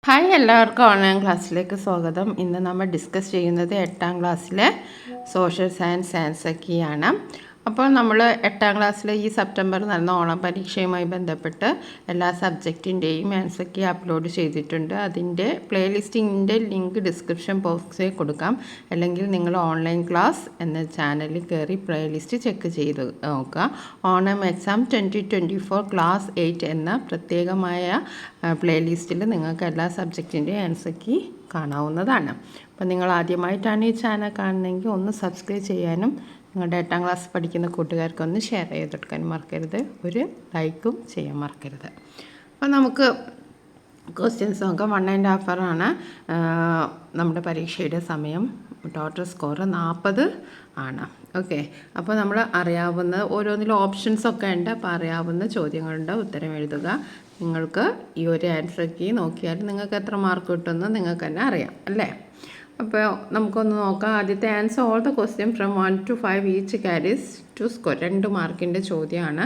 Hi, എല്ലാവർക്കും online ക്ലാസ്സിലേക്ക് സ്വാഗതം. ഇന്ന് നമ്മൾ ഡിസ്കസ് ചെയ്യുന്നത് 8ാം ക്ലാസ്സിലെ സോഷ്യൽ സയൻസ് ആൻസർക്കിയാണ്. അപ്പോൾ നമ്മൾ 8ാം ക്ലാസ്സിൽ ഈ സെപ്റ്റംബർ നടന്ന ഓണം പരീക്ഷയുമായി ബന്ധപ്പെട്ട് എല്ലാ സബ്ജക്റ്റിൻ്റെയും ആൻസർക്കി അപ്ലോഡ് ചെയ്തിട്ടുണ്ട്. അതിൻ്റെ പ്ലേലിസ്റ്റിൻ്റെ ലിങ്ക് ഡിസ്ക്രിപ്ഷൻ ബോക്സിൽ കൊടുക്കാം. അല്ലെങ്കിൽ നിങ്ങൾ ഓൺലൈൻ ക്ലാസ് എന്ന ചാനലിൽ കയറി പ്ലേലിസ്റ്റ് ചെക്ക് ചെയ്ത് നോക്കുക. ഓണം എക്സാം 2024 ക്ലാസ് 8 എന്ന പ്രത്യേകമായ പ്ലേലിസ്റ്റിൽ നിങ്ങൾക്ക് എല്ലാ സബ്ജക്റ്റിൻ്റെ ആൻസർക്കി കാണാവുന്നതാണ്. അപ്പോൾ നിങ്ങൾ ആദ്യമായിട്ടാണ് ഈ ചാനൽ കാണുന്നതെങ്കിൽ ഒന്ന് സബ്സ്ക്രൈബ് ചെയ്യാനും നിങ്ങളുടെ 8ാം ക്ലാസ് പഠിക്കുന്ന കൂട്ടുകാർക്കൊന്ന് ഷെയർ ചെയ്തെടുക്കാനും മറക്കരുത്. ഒരു ലൈക്കും ചെയ്യാൻ മറക്കരുത്. അപ്പോൾ നമുക്ക് ക്വസ്റ്റ്യൻസ് നോക്കാം. 1.5 hour നമ്മുടെ പരീക്ഷയുടെ സമയം. ടോട്ടൽ സ്കോർ 40 ആണ്. ഓക്കെ, അപ്പോൾ നമ്മൾ അറിയാവുന്ന ഓരോന്നിലും ഓപ്ഷൻസൊക്കെ ഉണ്ട്. അപ്പോൾ അറിയാവുന്ന ചോദ്യങ്ങളുടെ ഉത്തരം എഴുതുക. നിങ്ങൾക്ക് ഈ ഒരു ആൻസർ കീ നോക്കിയാൽ നിങ്ങൾക്ക് എത്ര മാർക്ക് കിട്ടുമെന്ന് നിങ്ങൾക്ക് തന്നെ അറിയാം അല്ലേ. അപ്പോൾ നമുക്കൊന്ന് നോക്കാം. ആദ്യത്തെ answer all the question from 1 to 5 each carries 2 score. 2 മാർക്കിൻ്റെ ചോദ്യമാണ്.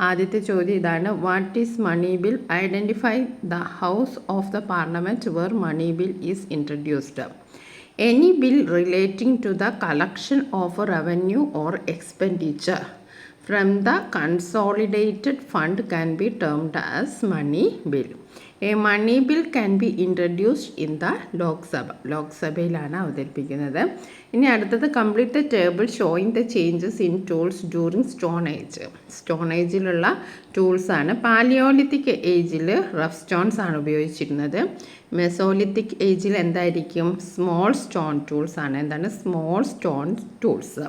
ആദ്യത്തെ ചോദ്യം ഇതാണ്: what is money bill? Identify the house of the parliament where money bill is introduced. Any bill relating to the collection of revenue or expenditure from the consolidated fund can be termed as money bill. A money bill can be introduced in the Lok Sabha. ലോക്സഭയിലാണ് അവതരിപ്പിക്കുന്നത്. ഇനി അടുത്തത് complete the table showing the changes in tools during stone age. Stone ഏജിലുള്ള ടൂൾസാണ്. Palaeolithic ഏജിൽ rough stones ആണ് ഉപയോഗിച്ചിരുന്നത്. Mesolithic ഏജിൽ എന്തായിരിക്കും? സ്മോൾ സ്റ്റോൺ ടൂൾസ് ആണ്. എന്താണ് സ്മോൾ സ്റ്റോൺ ടൂൾസ്?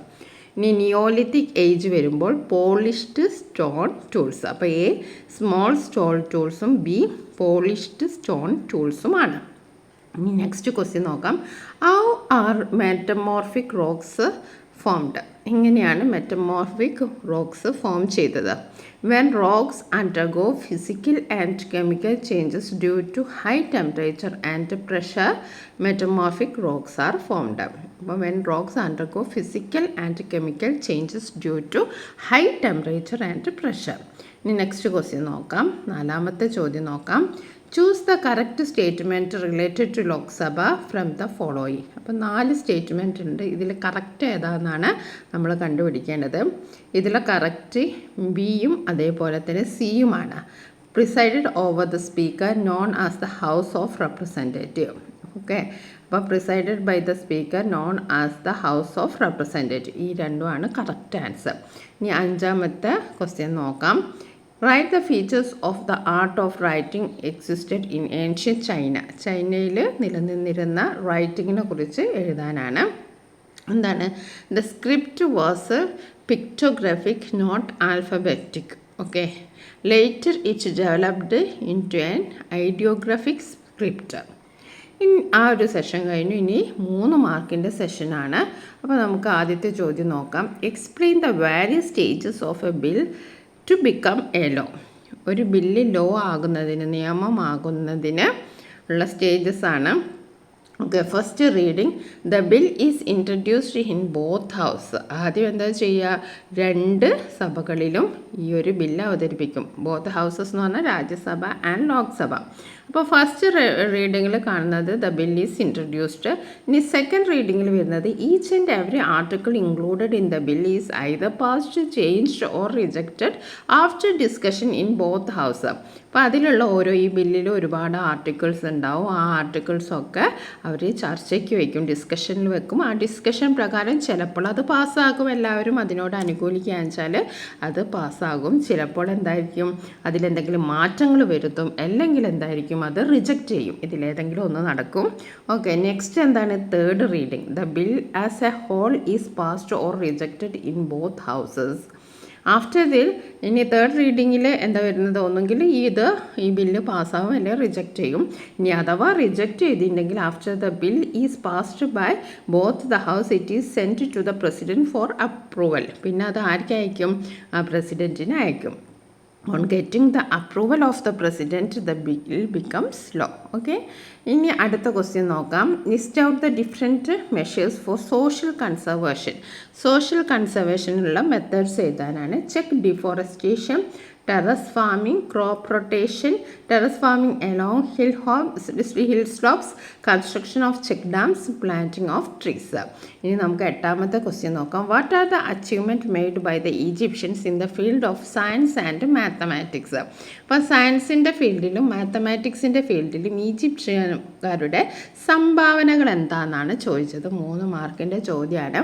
ഇനി നിയോലിത്തിക് ഏജ് വരുമ്പോൾ പോളിഷ്ഡ് സ്റ്റോൺ ടൂൾസ്. അപ്പോൾ എ സ്മോൾ സ്റ്റോൺ ടൂൾസും ബി പോളിഷ്ഡ് സ്റ്റോൺ ടൂൾസുമാണ്. ഇനി നെക്സ്റ്റ് ക്വസ്റ്റ്യൻ നോക്കാം. How are metamorphic rocks formed? എങ്ങനെയാണ് മെറ്റമോർഫിക് റോക്സ് ഫോം ചെയ്തത്? When rocks undergo physical and chemical changes due to high temperature and pressure metamorphic rocks are formed. അപ്പോൾ when rocks undergo physical and chemical changes due to high temperature and pressure. ഇനി next question നോക്കാം. 4ാമത്തെ ചോദ്യം നോക്കാം. Choose the correct statement related to Lok Sabha from the following. അപ്പോൾ 4 statement ഉണ്ട്. ഇതിൽ correct ഏതാണെന്നാണ് നമ്മൾ കണ്ടുപിടിക്കേണ്ടത്. ഇതിൽ കറക്റ്റ് ബിയും അതേപോലെ തന്നെ സിയുമാണ്. Presided over the speaker known as the house of Representative. Okay, അപ്പോൾ presided by the speaker known as the house of Representative. ഈ രണ്ടുമാണ് കറക്റ്റ് ആൻസർ. ഇനി 5ാമത്തെ ക്വസ്റ്റ്യൻ നോക്കാം. Write the features of the art of writing existed in ancient China. ചൈനയിൽ നിലനിന്നിരുന്ന റൈറ്റിങ്ങിനെ കുറിച്ച് എഴുതാനാണ്. എന്താണ്? The script was pictographic not alphabetic. Okay, later it developed into an ideographic script. ആ ഒരു സെഷൻ കഴിഞ്ഞു. ഇനി 3 മാർക്കിൻ്റെ സെഷനാണ്. അപ്പോൾ നമുക്ക് ആദ്യത്തെ ചോദ്യം നോക്കാം. Explain the various stages of a bill to become a law. ഒരു ബില്ല് ലോ ആകുന്നതിന്, നിയമമാകുന്നതിന് ഉള്ള സ്റ്റേജസ് ആണ്. Okay, first reading. The bill is introduced in both house. ആദ്യം എന്താ ചെയ്യുക? 2 സഭകളിലും ഈ ഒരു ബില്ല് അവതരിപ്പിക്കും. ബോത്ത് ഹൗസസ് എന്ന് പറഞ്ഞാൽ രാജ്യസഭ ആൻഡ് ലോക്സഭ. അപ്പോൾ ഫസ്റ്റ് റീഡിങ്ങിൽ കാണുന്നത് ദ ബിൽ ഈസ് ഇൻട്രൊഡ്യൂസ്ഡ്. ഇനി സെക്കൻഡ് റീഡിങ്ങിൽ വരുന്നത് each and every article included in the bill is either passed, changed or rejected after discussion in both house. അപ്പോൾ അതിലുള്ള ഈ ബില്ലിൽ ഒരുപാട് ആർട്ടിക്കിൾസ് ഉണ്ടാവും. ആ ആർട്ടിക്കിൾസൊക്കെ അവർ ചർച്ചയ്ക്ക് വയ്ക്കും, ഡിസ്കഷനിൽ വെക്കും. ആ ഡിസ്കഷൻ പ്രകാരം ചിലപ്പോൾ അത് പാസ്സാകും. എല്ലാവരും അതിനോട് അനുകൂലിക്കുകയെന്ന് വെച്ചാൽ അത് പാസ്സാകും. ചിലപ്പോൾ എന്തായിരിക്കും? അതിലെന്തെങ്കിലും മാറ്റങ്ങൾ വരുത്തും. അല്ലെങ്കിൽ എന്തായിരിക്കും? അത് റിജക്റ്റ് ചെയ്യും. ഇതിലേതെങ്കിലും ഒന്ന് നടക്കും. ഓക്കെ, നെക്സ്റ്റ് എന്താണ്? Third reading. The bill as a whole is passed or rejected in both houses. After ദിൽ ഇനി തേർഡ് റീഡിങ്ങിൽ എന്താ വരുന്നത്? ഒന്നെങ്കിൽ ഈ ബില്ല് പാസ്സാകും അല്ലെങ്കിൽ റിജക്റ്റ് ചെയ്യും. ഇനി അഥവാ റിജക്റ്റ് ചെയ്തിട്ടുണ്ടെങ്കിൽ after the bill is passed by both the house it is send to the president for approval. പിന്നെ അത് ആർക്ക് അയക്കും? ആ പ്രസിഡൻറ്റിന് അയക്കും. On getting the approval of the president, the bill becomes law. Okay, ഇനി അടുത്ത ക്വസ്റ്റ്യൻ നോക്കാം. List out the different measures for social conservation. Social കൺസർവേഷനുള്ള methods എഴുതാനാണ്. Check deforestation, terrace farming, crop rotation, terrace farming along hill slopes, construction of check dams, planting of trees. ഇനി നമുക്ക് എട്ടാമത്തെ question നോക്കാം. What are the achievement made by the Egyptians in the field of science and mathematics? അപ്പോൾ സയൻസിൻ്റെ ഫീൽഡിലും മാത്തമാറ്റിക്സിൻ്റെ ഫീൽഡിലും ഈജിപ്ഷ്യക്കാരുടെ സംഭാവനകൾ എന്താണെന്നാണ് ചോദിച്ചത്. 3 മാർക്കിൻ്റെ ചോദ്യമാണ്.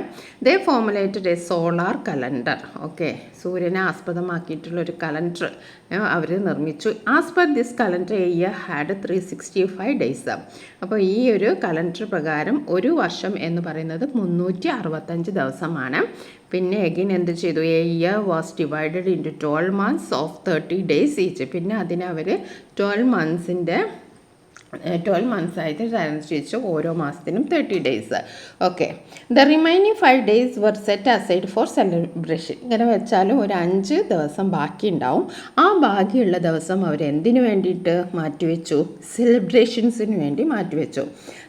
They formulated a solar calendar. Okay, സൂര്യനെ ആസ്പദമാക്കിയിട്ടുള്ളൊരു കലണ്ടർ അവർ നിർമ്മിച്ചു. As per this calendar a year had 365 days. അപ്പോൾ ഈ ഒരു കലണ്ടർ പ്രകാരം ഒരു വർഷം എന്ന് പറയുന്നത് 365 ദിവസമാണ്. പിന്നെ എഗെയിൻ എന്ത് ചെയ്തു? A year was divided into 12 months of 30 days each. പിന്നെ അതിനെ അവർ 12 months ആയിട്ട് തിരിച്ചു, ഓരോ മാസത്തിനും 30 days. Okay, the remaining 5 days were set aside for celebration. ഇങ്ങനെ വെച്ചാലും ഒരു 5 ദിവസം ബാക്കി ഉണ്ടാവും. ആ ബാക്കിയുള്ള ദിവസം അവർ എന്തിനു വേണ്ടിയിട്ട് മാറ്റിവെച്ചു? സെലിബ്രേഷൻസിന് വേണ്ടി മാറ്റിവെച്ചു.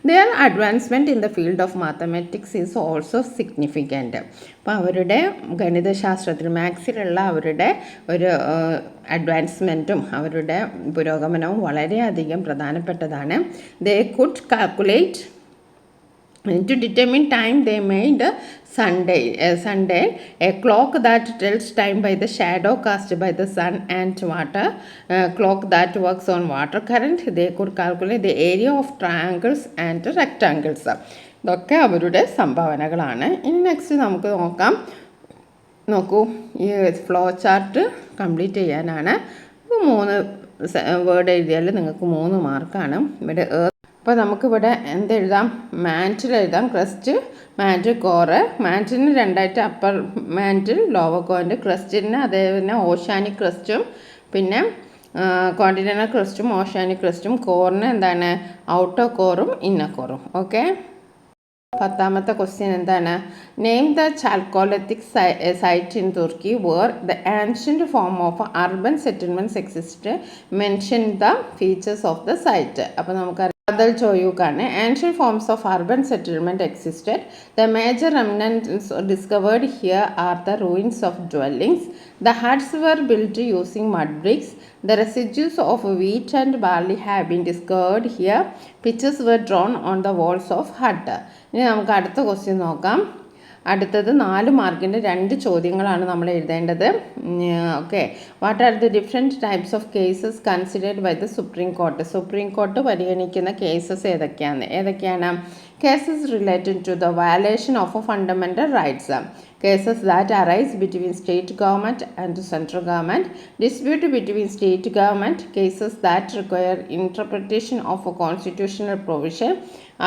Their advancement in the field of mathematics is also significant. അപ്പോൾ അവരുടെ ഗണിതശാസ്ത്രത്തിൽ മാത്സിലുള്ള അവരുടെ ഒരു അഡ്വാൻസ്മെൻറ്റും അവരുടെ പുരോഗമനവും വളരെയധികം പ്രധാനപ്പെട്ടതാണ്. They could calculate to determine time. They made sundial, a clock that tells time by the shadow cast by the sun, and water clock that works on water current. They could calculate the area of triangles and rectangles. ഇതൊക്കെ അവരുടെ സംഭാവനകളാണ്. ഇനി next നമുക്ക് നോക്കൂ, ഈ flow chart complete ചെയ്യാനാണ്. 3 word എഴുതിയാൽ നിങ്ങൾക്ക് 3 മാർക്കാണ്. ഇവിടെ അപ്പോൾ നമുക്കിവിടെ എന്തെഴുതാം? മാൻറ്റിൽ എഴുതാം. Crust, mantle, core. മാൻറ്റിന് 2ആയിട്ട് അപ്പർ മാൻറ്റിൽ, ലോവർ കോറിൻ്റെ. ക്രസ്റ്റിന് അതേപോലെ ഓഷ്യാനിക് ക്രസ്റ്റും പിന്നെ കോണ്ടിനെൻ്റൽ ക്രസ്റ്റും ഓഷ്യാനിക് ക്രസ്റ്റും. കോറിന് എന്താണ്? ഔട്ടർ കോറും ഇന്നർ കോറും. ഓക്കെ, 10ാമത്തെ ക്വസ്റ്റ്യൻ എന്താണ്? Name the chalcolithic site in Turkey where the ancient form of urban settlements exist. Mention the features of the site. അപ്പോൾ നമുക്കറിയാം Badal Choyukane. Ancient forms of urban settlement existed. The major remnants discovered here are the ruins of dwellings. The huts were built using mud bricks. The residues of wheat and barley have been discovered here. Pictures were drawn on the walls of hut. ഇനി നമുക്ക് അടുത്ത question നോക്കാം. അടുത്തത് 4 മാർക്കിൻ്റെ 2 ചോദ്യങ്ങളാണ് നമ്മൾ എഴുതേണ്ടത്. Okay, what are the different types of cases considered by the supreme court? Supreme court പരിഗണിക്കുന്ന കേസസ് ഏതൊക്കെയാണ്? Cases related to the violation of fundamental rights, cases that arise between state government and central government, dispute between state government, cases that require interpretation of constitutional provision,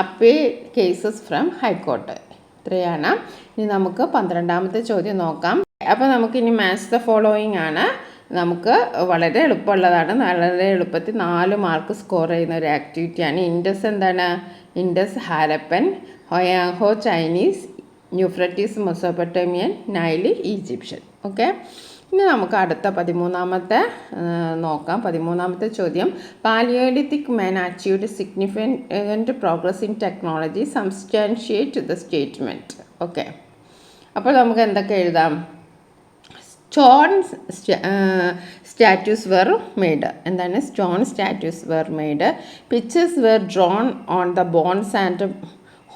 appeal cases from high court. ഇത്രയാണ്. ഇനി നമുക്ക് 12ാമത്തെ ചോദ്യം നോക്കാം. അപ്പോൾ നമുക്കിനി match the following ആണ്. നമുക്ക് വളരെ എളുപ്പമുള്ളതാണ്. വളരെ എളുപ്പത്തിൽ 4 മാർക്ക് സ്കോർ ചെയ്യുന്ന ഒരു ആക്ടിവിറ്റിയാണ്. ഇൻഡസ് എന്താണ്? ഇൻഡസ് ഹാരപ്പൻ, ഹൊയാഹോ Chinese, Euphrates Mesopotamian, Nile Egyptian. Okay, ഇനി നമുക്ക് അടുത്ത 13ാമത്തെ നോക്കാം. 13ാമത്തെ ചോദ്യം, palaeolithic man achieved significant progress in technology, substantiate the statement. Okay, അപ്പോൾ നമുക്ക് എന്തൊക്കെ എഴുതാം? Stone statues were made. എന്താണ്? Stone statues were made. Pictures were drawn on the bones and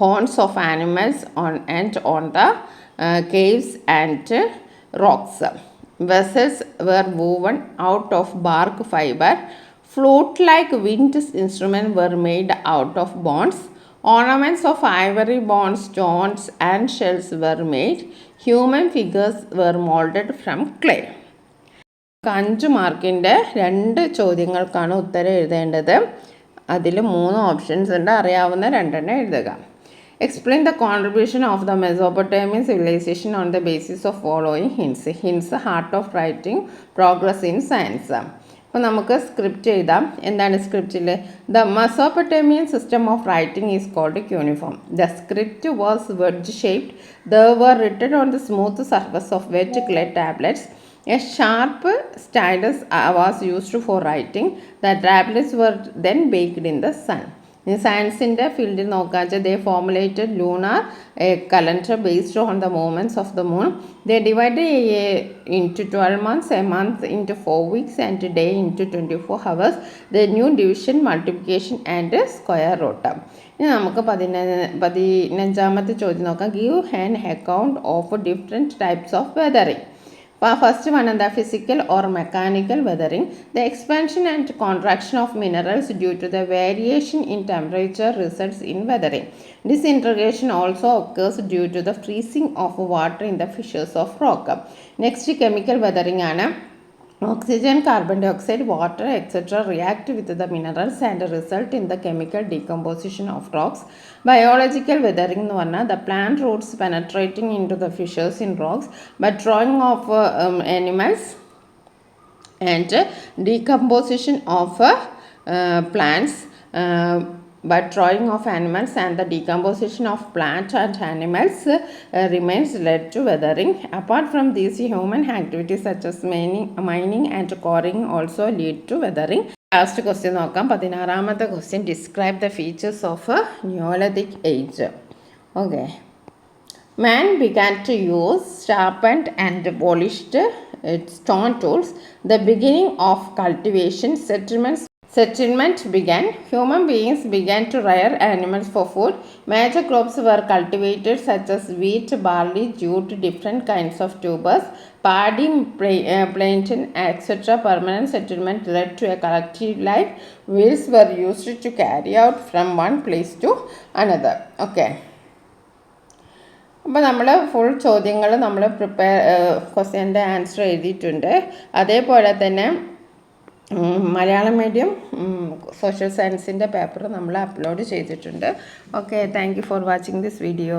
horns of animals on the caves and rocks. Vessels were woven out of bark fiber. Flute-like wind instruments were made out of bones. Ornaments of ivory, bones, stones, and shells were made. Human figures were molded from clay. 5 മാർക്കിൻ്റെ 2 ചോദ്യങ്ങൾക്കാണ് ഉത്തരം എഴുതേണ്ടത്. അതിൽ 3 options ഉണ്ട്. അറിയാവുന്ന 2 എഴുതുക. Explain the contribution of the Mesopotamian civilization on the basis of following hints. Hints, heart of writing, progress in science. അപ്പോൾ നമുക്ക് script എഴുതാം. എന്താണ് സ്ക്രിപ്റ്റിൽ? The Mesopotamian system of writing is called cuneiform. The script was wedge shaped. The were written on the smooth surface of wet clay tablets. A sharp stylus was used for writing. The tablets were then baked in the sun. സയൻസിൻ്റെ ഫീൽഡിൽ നോക്കുക വെച്ചാൽ they formulated lunar calendar based on the movements of the moon. They divided a year into 12 months, a month into 4 weeks, and a day into 24 hours. They knew division, multiplication, and square root. ഇനി നമുക്ക് 15ാമത്തെ ചോദ്യം നോക്കാം. Give an account of different types of weathering. First one is the physical or mechanical weathering. The expansion and contraction of minerals due to the variation in temperature results in weathering. Disintegration also occurs due to the freezing of water in the fissures of rock. Next, chemical weathering ആണ്. Oxygen, carbon dioxide, water, etc. react with the minerals and result in the chemical decomposition of rocks. Biological weathering എന്ന് പറഞ്ഞാൽ the plant roots penetrating into the fissures in rocks by drawing of animals and decomposition of plants. But drawing of animals and the decomposition of plants and animals remains led to weathering. Apart from these, human activities such as mining and quarrying also lead to weathering. Last question നോക്കാം. 16ാമത്തെ question, describe the features of a Neolithic age. Okay. Man began to use sharpened and polished stone tools. The beginning of cultivation, Settlement began. Human beings began to rear animals for food. Major crops were cultivated such as wheat, barley, jute, different kinds of tubers, paddy, plantain, etc. Permanent settlement led to a collective life. Wheels were used to carry out from one place to another. Okay. അപ്പോൾ നമ്മൾ full ചോദ്യങ്ങൾ നമ്മൾ ക്വസ്റ്റ്യൻ്റെ answer എഴുതിയിട്ടുണ്ട്. അതേപോലെ തന്നെ Malayalam medium social സയൻസിൻ്റെ paper നമ്മൾ upload ചെയ്തിട്ടുണ്ട്. Okay, thank you for watching this video.